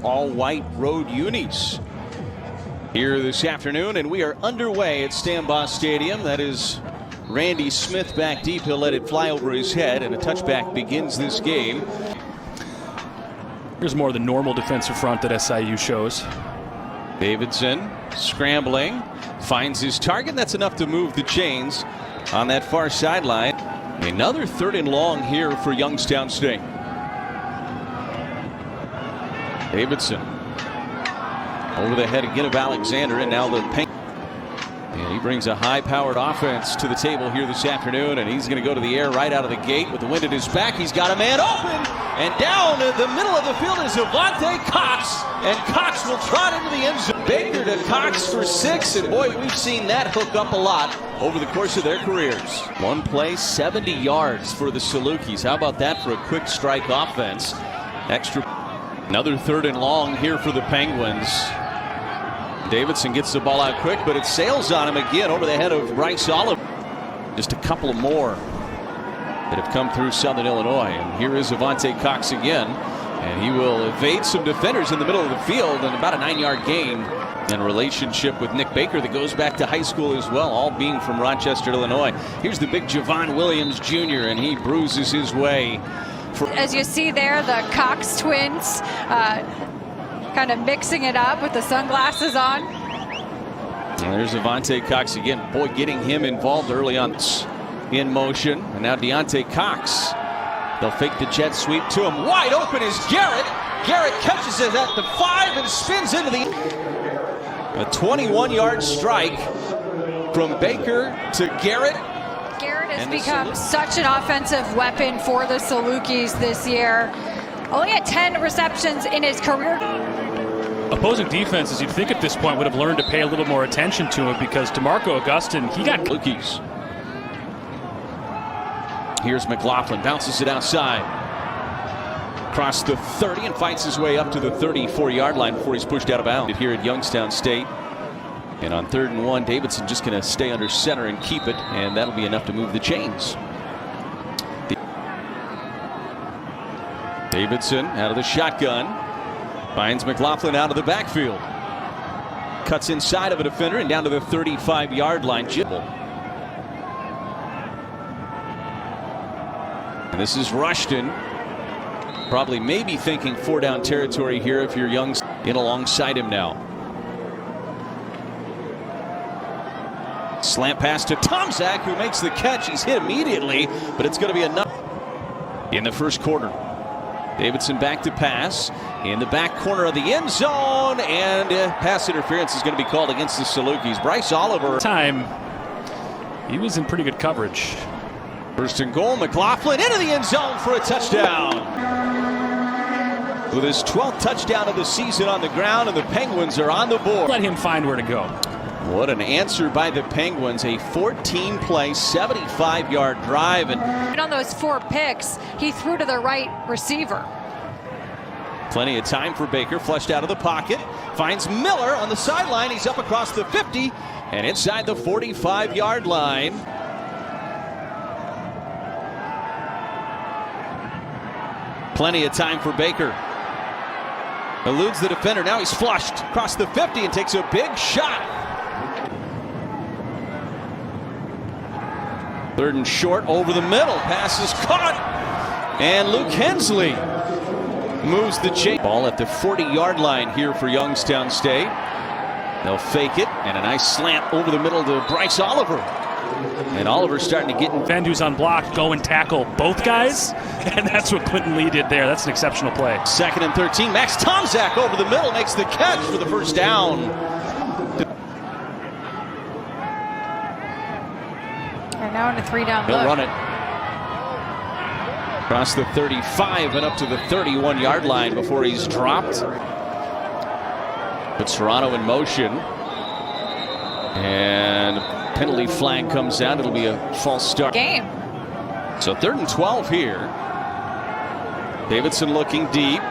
all-white road unis here this afternoon, and we are underway at Stambaugh Stadium. That is Randy Smith back deep. He'll let it fly over his head, and a touchback begins this game. Here's more of the normal defensive front that SIU shows. Davidson scrambling, finds his target. That's enough to move the chains on that far sideline. Another 3rd and long here for Youngstown State. Davidson over the head again of Alexander, and now the Penguins. And he brings a high-powered offense to the table here this afternoon, and he's going to go to the air right out of the gate with the wind at his back. He's got a man open, and down in the middle of the field is Avante Cox, and Cox will trot into the end zone. Baker to Cox for 6, and boy, we've seen that hook up a lot over the course of their careers. One play, 70 yards for the Salukis. How about that for a quick strike offense? Another 3rd and long here for the Penguins. Davidson gets the ball out quick, but it sails on him again over the head of Bryce Oliver. Just a couple of more that have come through Southern Illinois. And here is Avante Cox again. And he will evade some defenders in the middle of the field, and about a 9-yard gain. And a relationship with Nick Baker that goes back to high school as well, all being from Rochester, Illinois. Here's the big Javon Williams Jr., and he bruises his way. As you see there, the Cox twins kind of mixing it up with the sunglasses on. And there's Avante Cox again. Boy, getting him involved early on in motion. And now Deontay Cox. They'll fake the jet sweep to him. Wide open is Garrett. Garrett catches it at the 5 and spins into the... A 21-yard strike from Baker to Garrett. Garrett has become such an offensive weapon for the Salukis this year. Only had 10 receptions in his career. Opposing defenses, you'd think at this point, would have learned to pay a little more attention to him, because DeMarco Augustin, he got... Salukis. Here's McLaughlin, bounces it outside. Across the 30 and fights his way up to the 34-yard line before he's pushed out of bounds here at Youngstown State. And on 3rd and 1, Davidson just going to stay under center and keep it, and that'll be enough to move the chains. Davidson out of the shotgun, finds McLaughlin out of the backfield. Cuts inside of a defender and down to the 35-yard line. And this is Rushton. Probably maybe thinking 4-down territory here if you're young. In alongside him now. Slant pass to Tomczak, who makes the catch. He's hit immediately, but it's going to be enough in the first quarter. Davidson back to pass in the back corner of the end zone, and pass interference is going to be called against the Salukis. Bryce Oliver. He was in pretty good coverage. 1st and goal, McLaughlin into the end zone for a touchdown. With his 12th touchdown of the season on the ground, and the Penguins are on the board. Let him find where to go. What an answer by the Penguins. A 14-play, 75-yard drive. And on those 4 picks, he threw to the right receiver. Plenty of time for Baker, flushed out of the pocket. Finds Miller on the sideline. He's up across the 50 and inside the 45-yard line. Plenty of time for Baker. Eludes the defender. Now he's flushed across the 50 and takes a big shot. 3rd and short over the middle. Pass is caught. And Luke Hensley moves the chain. Ball at the 40-yard line here for Youngstown State. They'll fake it, and a nice slant over the middle to Bryce Oliver. And Oliver's starting to get in. Van who's on block, go and tackle both guys. And that's what Quentin Lee did there. That's an exceptional play. 2nd and 13. Max Tomczak over the middle makes the catch for the first down. And now in a 3-down He'll look. run it across the 35 and up to the 31-yard line before he's dropped. But Serrano in motion. And penalty flag comes out. It'll be a false start. Game. So 3rd and 12 here. Davidson looking deep.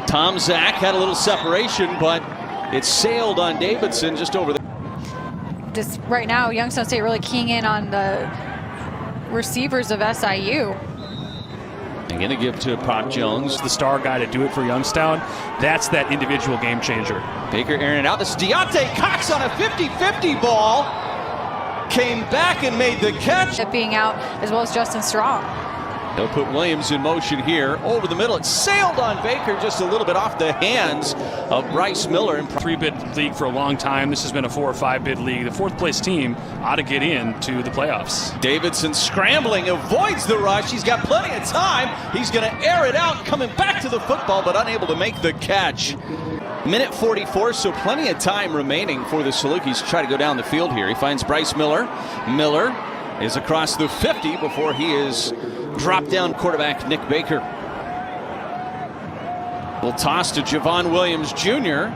Tomczak had a little separation, but it sailed on Davidson just over the... Just right now, Youngstown State really keying in on the receivers of SIU. Going to give to Pop Jones. The star guy to do it for Youngstown. That's that individual game changer. Baker airing it out. This is Deontay Cox on a 50-50 ball. Came back and made the catch. Being out as well as Justin Strong. They'll put Williams in motion here. Over the middle. It sailed on Baker just a little bit off the hands of Bryce Miller. 3-bid league for a long time. This has been a 4 or 5-bid league. The fourth place team ought to get into the playoffs. Davidson scrambling, avoids the rush. He's got plenty of time. He's going to air it out, coming back to the football, but unable to make the catch. Minute 44, so plenty of time remaining for the Salukis to try to go down the field here. He finds Bryce Miller. Miller is across the 50 before he is dropped down. Quarterback Nick Baker will toss to Javon Williams Jr.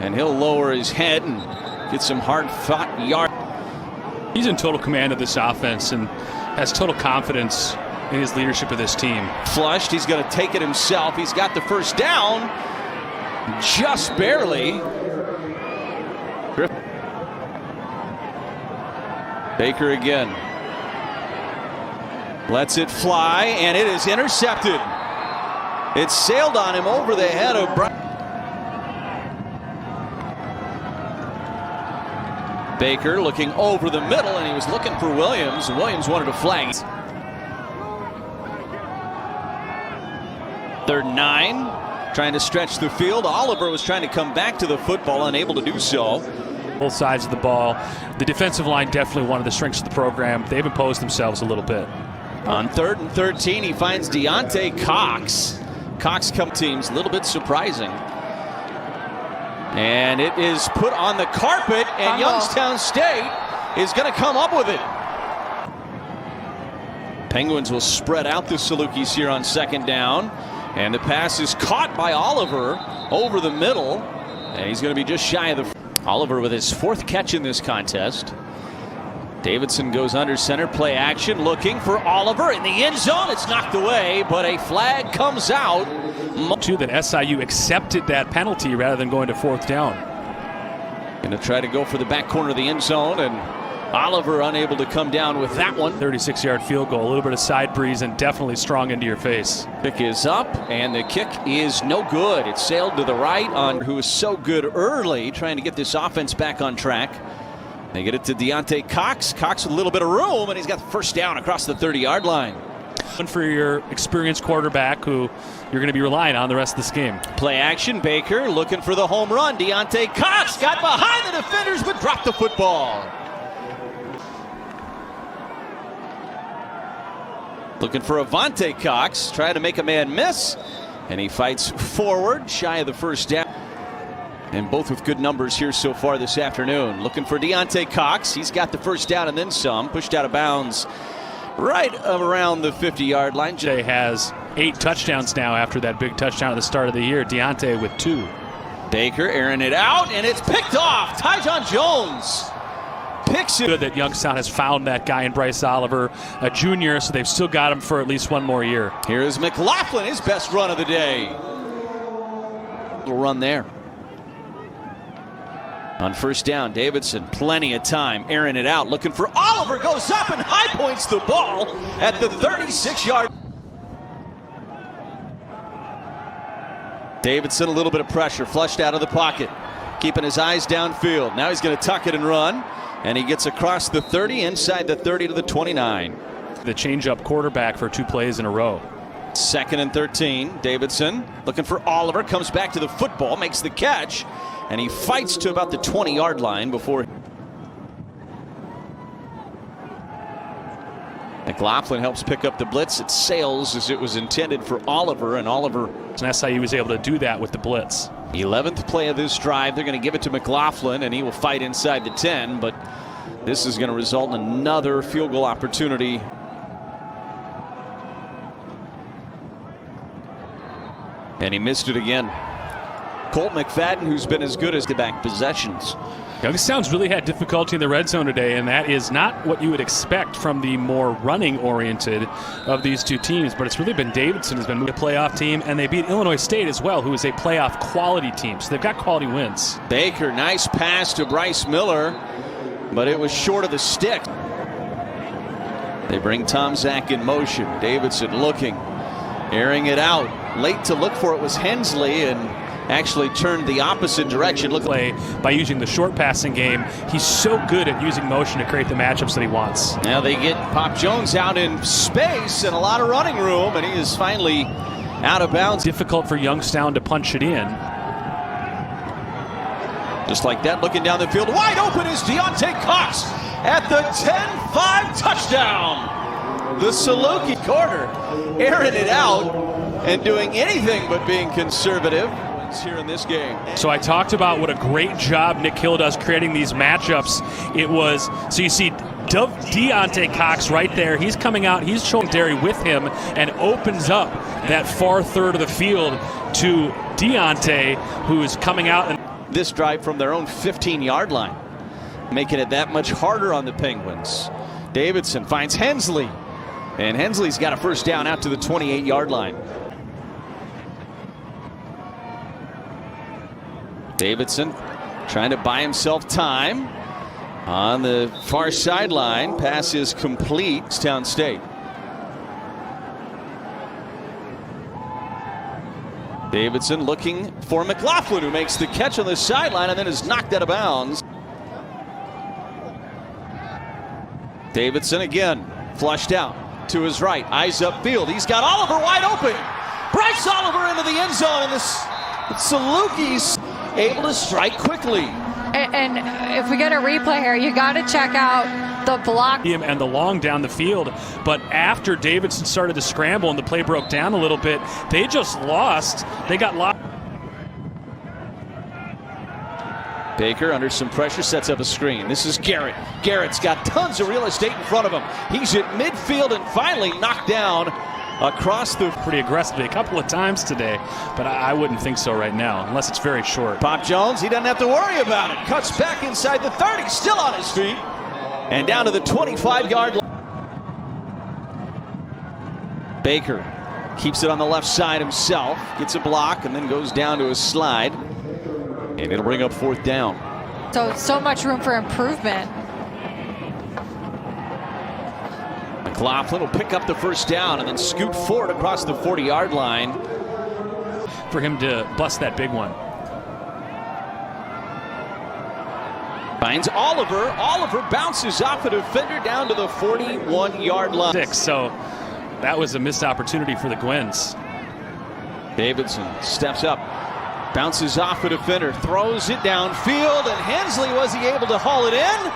and he'll lower his head and get some hard-fought yard. He's in total command of this offense and has total confidence in his leadership of this team. Flushed, he's going to take it himself. He's got the first down, just barely. Baker again. Lets it fly, and it is intercepted. It sailed on him over the head of Brian. Baker looking over the middle, and he was looking for Williams. Williams wanted a flag. 3rd and 9, trying to stretch the field. Oliver was trying to come back to the football, unable to do so. Both sides of the ball. The defensive line definitely one of the strengths of the program. They've imposed themselves a little bit. On 3rd and 13, he finds Deontay Cox. Cox come teams, a little bit surprising. And it is put on the carpet, and Youngstown State is going to come up with it. Penguins will spread out the Salukis here on 2nd down. And the pass is caught by Oliver over the middle. And he's going to be just shy of the... Oliver with his 4th catch in this contest. Davidson goes under center, play action, looking for Oliver in the end zone. It's knocked away, but a flag comes out. Too, that SIU accepted that penalty rather than going to 4th down. Going to try to go for the back corner of the end zone, and Oliver unable to come down with that one. 36-yard field goal, a little bit of side breeze, and definitely strong into your face. Kick is up, and the kick is no good. It sailed to the right on who was so good early, trying to get this offense back on track. They get it to Deontay Cox. Cox with a little bit of room, and he's got the first down across the 30-yard line. One for your experienced quarterback who you're going to be relying on the rest of this game. Play action, Baker looking for the home run. Deontay Cox got behind the defenders but dropped the football. Looking for Avante Cox, trying to make a man miss, and he fights forward, shy of the first down. And both with good numbers here so far this afternoon. Looking for Deontay Cox. He's got the first down and then some. Pushed out of bounds right around the 50-yard line. Jay has 8 touchdowns now after that big touchdown at the start of the year. Deontay with 2. Baker airing it out, and it's picked off. Tyjon Jones picks it. Good that Youngstown has found that guy in Bryce Oliver, a junior, so they've still got him for at least one more year. Here is McLaughlin, his best run of the day. Little run there. On first down, Davidson, plenty of time, airing it out, looking for Oliver, goes up and high points the ball at the 36-yard. Davidson, a little bit of pressure, flushed out of the pocket, keeping his eyes downfield. Now he's going to tuck it and run, and he gets across the 30, inside the 30 to the 29. The change-up quarterback for 2 plays in a row. 2nd and 13, Davidson looking for Oliver, comes back to the football, makes the catch. And he fights to about the 20-yard line before McLaughlin helps pick up the blitz. It sails as it was intended for Oliver, and Oliver. And SIU was able to do that with the blitz. 11th play of this drive. They're going to give it to McLaughlin, and he will fight inside the 10, but this is going to result in another field goal opportunity. And he missed it again. Colt McFadden, who's been as good as the back possessions. Youngstown's really had difficulty in the red zone today, and that is not what you would expect from the more running-oriented of these two teams. But it's really been Davidson who's been a playoff team, and they beat Illinois State as well, who is a playoff quality team. So they've got quality wins. Baker, nice pass to Bryce Miller, but it was short of the stick. They bring Tom Zach in motion. Davidson looking. Airing it out. Late to look for it was Hensley, and actually turned the opposite direction. Look Play by using the short passing game. He's so good at using motion to create the matchups that he wants. Now they get Pop Jones out in space and a lot of running room, and he is finally out of bounds. Difficult for Youngstown to punch it in. Just like that, looking down the field, wide open is Deontay Cox at the 10-5 touchdown. The Saluki corner airing it out and doing anything but being conservative here in this game. So I talked about what a great job Nick Hill does creating these matchups. It was, so you see Deontay Cox right there. He's coming out, he's showing Derry with him and opens up that far third of the field to Deontay, who is coming out. And this drive from their own 15-yard line, making it that much harder on the Penguins. Davidson finds Hensley, and Hensley's got a first down out to the 28-yard line. Davidson trying to buy himself time on the far sideline. Pass is complete. Youngstown State. Davidson looking for McLaughlin, who makes the catch on the sideline and then is knocked out of bounds. Davidson again flushed out to his right, eyes upfield. He's got Oliver wide open. Bryce Oliver into the end zone, and Saluki's able to strike quickly. And if we get a replay here, you got to check out the block. And the long down the field. But after Davidson started to scramble and the play broke down a little bit, they just lost. They got lost. Baker under some pressure sets up a screen. This is Garrett. Garrett's got tons of real estate in front of him. He's at midfield and finally knocked down across the... Pretty aggressively a couple of times today, but I wouldn't think so right now, unless it's very short. Pop Jones, he doesn't have to worry about it. Cuts back inside the 30, still on his feet. And down to the 25-yard line. Baker keeps it on the left side himself, gets a block, and then goes down to a slide. And it'll bring up fourth down. So much room for improvement. McLaughlin will pick up the first down and then scoot forward across the 40-yard line. For him to bust that big one. Finds Oliver. Oliver bounces off a defender down to the 41-yard line. So that was a missed opportunity for the Gwens. Davidson steps up. Bounces off a defender, throws it downfield, and Hensley, was he able to haul it in?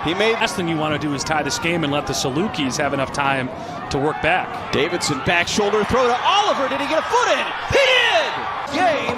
He made... Last thing you want to do is tie this game and let the Salukis have enough time to work back. Davidson back shoulder throw to Oliver. Did he get a foot in? He did! Game.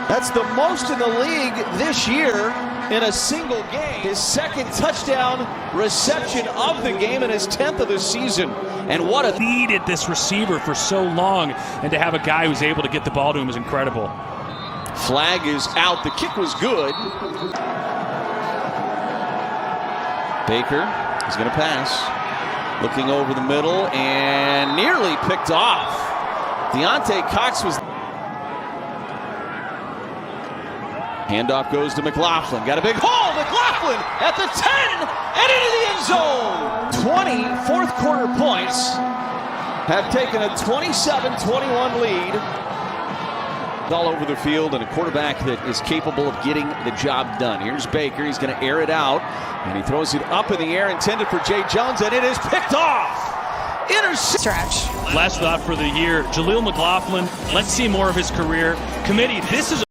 That's the most in the league this year in a single game. His second touchdown reception of the game and his 10th of the season. And what a... Needed this receiver for so long, and to have a guy who's able to get the ball to him is incredible. Flag is out. The kick was good. Baker is going to pass. Looking over the middle and nearly picked off. Deontay Cox was... Handoff goes to McLaughlin. Got a big hole. McLaughlin at the 10 and into the end zone. 20 fourth quarter points have taken a 27-21 lead. All over the field, and a quarterback that is capable of getting the job done. Here's Baker. He's going to air it out, and he throws it up in the air, intended for Jay Jones, and it is picked off. Stretch. Last thought for the year, Jaleel McLaughlin. Let's see more of his career. Committee, this is